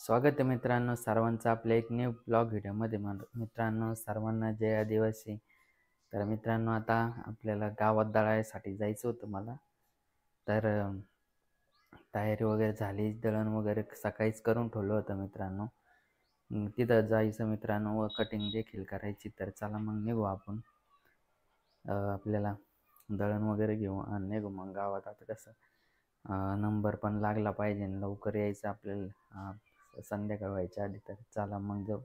स्वागत आहे मित्रांनो सर्वांचं आपल्या एक न्यू ब्लॉग व्हिडिओमध्ये. मित्रांनो सर्वांना जय आदिवासी. तर मित्रांनो आता आपल्याला गावात दळायसाठी जायचं होतं मला. तर तयारी वगैरे झाली, दळण वगैरे सकाळीच करून ठेवलं होतं मित्रांनो. तिथं जायचं मित्रांनो व कटिंग देखील करायची. तर चला मग निघू आपण. आपल्याला दळण वगैरे घेऊ आणि निघू मग गावात. आता कसं नंबर पण लागला पाहिजे, लवकर यायचं आपल्याला, संध्याकाळ व्हायच्या आधी. तर चला मग जाऊ.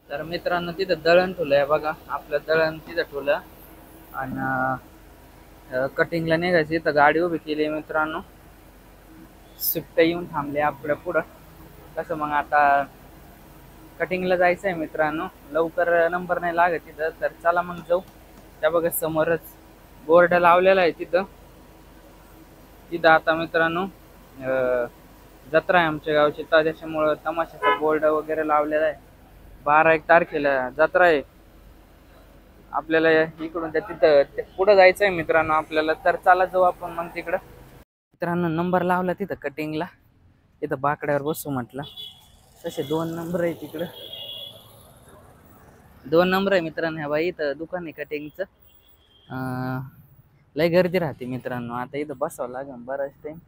तर मित्रांनो तिथं दळण ठेवलंय बघा, आपलं दळण तिथं ठेवलं आणि कटिंगला निघायची. इथं गाडी उभी केली मित्रांनो, स्विफ्ट येऊन थांबले आपल्या पुढं. कसं मग आता कटिंगला जायचं आहे मित्रांनो, लवकर नंबर नाही लागत तिथं. तर चला मग जाऊ. त्या बघा समोरच बोर्ड लावलेला आहे तिथं. आता मित्रांनो जत्रा आहे आमच्या गावची, तर त्याच्यामुळं तमाशाचा बोर्ड वगैरे लावलेला आहे. 12-1 तारखेला जत्रा आहे आपल्याला. इकडून त्या तिथं पुढं जायचं आहे मित्रांनो आपल्याला. तर चला जाऊ आपण मग तिकडं. मित्रांनो नंबर लावला तिथं कटिंगला, तिथं बाकड्यावर बसू म्हटलं. तसे 2 नंबर आहे तिकडं, 2 नंबर आहे मित्रांनो. ह्या बाई इथं दुकान आहे कटिंगचं. लय गर्दी राहते मित्रांनो. आता इथं बसावं लागेल बराच टाइम.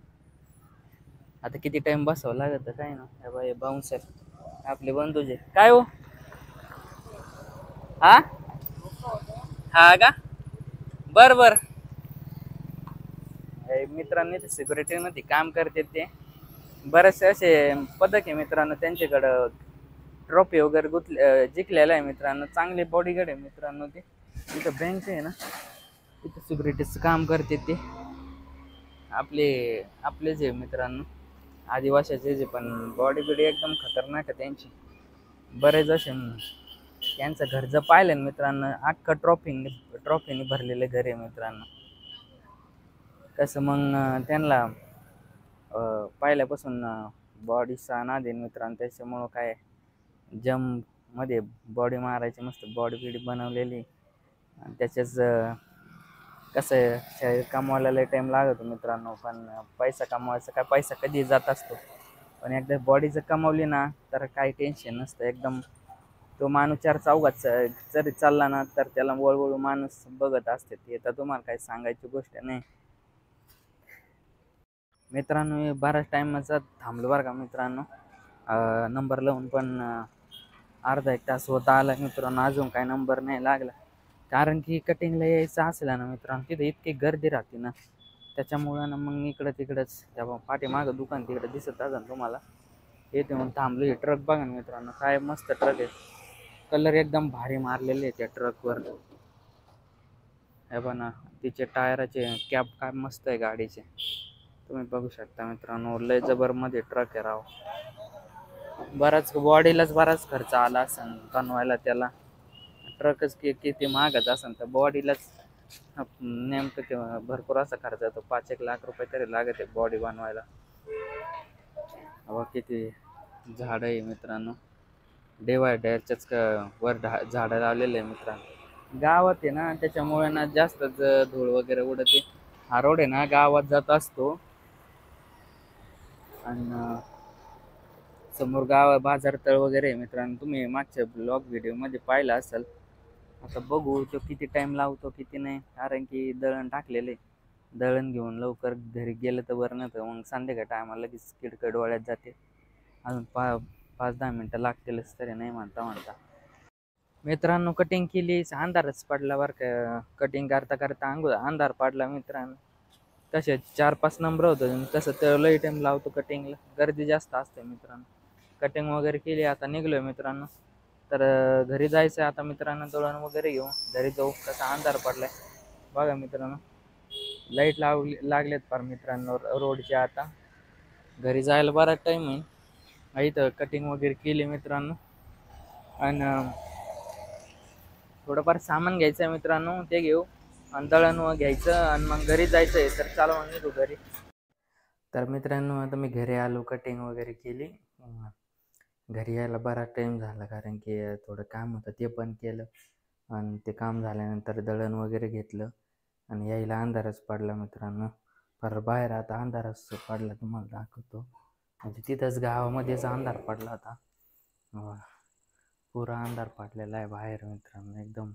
आता किती टाइम बसावं लागत काय ना. ह्या बाई बाउन्सर आपले बंधूचे काय हो. हा हा का, बर बर. मित्रांनी सिक्युरिटी मध्ये काम करते ते. बरेचसे असे पदक आहे मित्रांनो त्यांच्याकडं. ट्रॉफी वगैरे जिंकलेला आहे मित्रांनो. चांगले बॉडीगार्ड आहे मित्रांनो ते. तिथं बँक आहे ना, तिथं सिक्युरिटीचं काम करते ते. आपले जे मित्रांनो आदिवासीचे जे, पण बॉडी बिडी एकदम खतरनाक आहे त्यांची. बरेच असे त्यांचं घर जर पाहिलं ना मित्रांनो, अख्खं ट्रॉफीने भरलेलं घर आहे मित्रांनो. कसं मग त्यांना पहिल्यापासून बॉडीचा नाद आहे मित्रांनो. त्याच्यामुळं काय जम मध्ये बॉडी मारायची, मस्त बॉडी बिडी बनवलेली. आणि त्याच्याच कसं आहे, शरीर कमवायला लय टाईम लागतो मित्रांनो. पण पैसा कमवायचा काय, पैसा कधी जात असतो. पण एकदा बॉडी जर कमावली ना, तर काही टेन्शन नसतं एकदम. तो माणूस 4 चौघात जरी चालला ना, तर त्याला वळवळू माणूस बघत असते. ते तर तुम्हाला काही सांगायची गोष्ट नाही मित्रांनो. मी बऱ्याच टायमाचा थांबलो बरं का मित्रांनो. नंबर लावून पण अर्धा-1 तास होता आला मित्रांनो, अजून काही नंबर नाही लागला. कारण की कटिंगला यायचं असलं ना मित्रांनो, तिथे इतकी गर्दी राहते ना, त्याच्यामुळं ना मग इकडं तिकडंच त्या पाठीमागं दुकान तिकडं दिसत असेल तुम्हाला, येते म्हणून थांबलो. हे ट्रक बघा ना मित्रांनो, काय मस्त ट्रक आहे. कलर एकदम भारी मारलेले आहे त्या ट्रकवर. हे बघा ना, तिचे टायराचे कॅप काय मस्त आहे गाडीचे, तुम्ही बघू शकता मित्रांनो. लय जबर मध्ये ट्रक आहे राव. बराच बॉडीलाच बराच खर्च आला असेल बनवायला त्याला. ट्रकच किती महागच असेल, तर बॉडीलाच नेमकं ते भरपूर असा खर्च येतो. 5-1 लाख रुपये तरी लागत आहे बॉडी बनवायला. हवा किती झाडं आहे मित्रांनो. डिवायडरच्याच वर झाडं लावलेले आहे मित्रांनो. गावात आहे ना, त्याच्यामुळे ना जास्तच धूळ वगैरे उडते. हा रोड आहे ना गावात जात असतो. आणि समोर गाव बाजार तळ वगैरे आहे मित्रांनो. तुम्ही मागच्या ब्लॉग व्हिडिओ मध्ये पाहिलं असेल. आता बघू तो किती टाइम लावतो किती नाही, कारण की दळण टाकलेले. दळण घेऊन लवकर घरी गेलं तर बरं, नाही तर मग संध्याकाळ टायमाला लगेच किडकड डोळ्यात जाते. अजून 5-10 मिनटं लागतीलच तरी नाही म्हणता मित्रांनो. कटिंग केली, अंधारच पडला बरं का. कटिंग करता करता अंधार पडला मित्रांनो. कसे 4-5 नंबर होतं, तसं तर लई टाइम लावतो कटिंगला, गर्दी जास्त असते मित्रांनो. कटिंग वगैरे केली, आता निघलोय मित्रांनो. तर घरी जायचं आता मित्रांनो. दळण वगैरे घेऊन घरी जाऊ. कसा अंधार पडलाय बघा मित्रांनो. लाईट लागलेत फार मित्रांनो रोडचे. आता घरी जायला बराच टाईम आहे. इथं कटिंग वगैरे केली मित्रांनो, आणि थोडंफार सामान घ्यायचं आहे मित्रांनो, ते घेऊ. आणि दळण घ्यायचं आणि मग घरी जायचं आहे. तर चला मग निघू घरी. तर मित्रांनो आता मी घरी आलो, कटिंग वगैरे केली. घरी यायला बराच टाईम झाला, कारण की थोडं काम होतं ते पण केलं. आणि ते काम झाल्यानंतर दळण वगैरे घेतलं आणि यायला अंधारच पडला मित्रांनो. फार बाहेर आता अंधारच पडला, तुम्हाला दाखवतो. म्हणजे तिथंच गावामध्येच अंधार पडला होता. पुरा अंधार पडलेला आहे बाहेर मित्रांनो एकदम.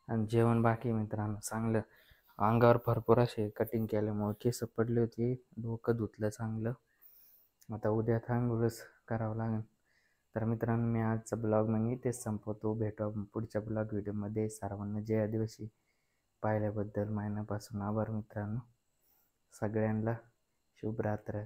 आणि जेवण बाकी मित्रांनो चांगलं. अंगावर भरपूर असे कटिंग केल्यामुळे केस पडले होते. डोकं धुतलं चांगलं. आता उद्या आंघोळच करावं लागेल. तर मित्रांनो मी आजचा ब्लॉग मग इथेच संपवतो. भेटू आपण पुढच्या ब्लॉग व्हिडिओमध्ये. सर्वांना जय आदिवासी. पाहिल्याबद्दल मनापासून आभार मित्रांनो. सगळ्यांना शुभरात्र.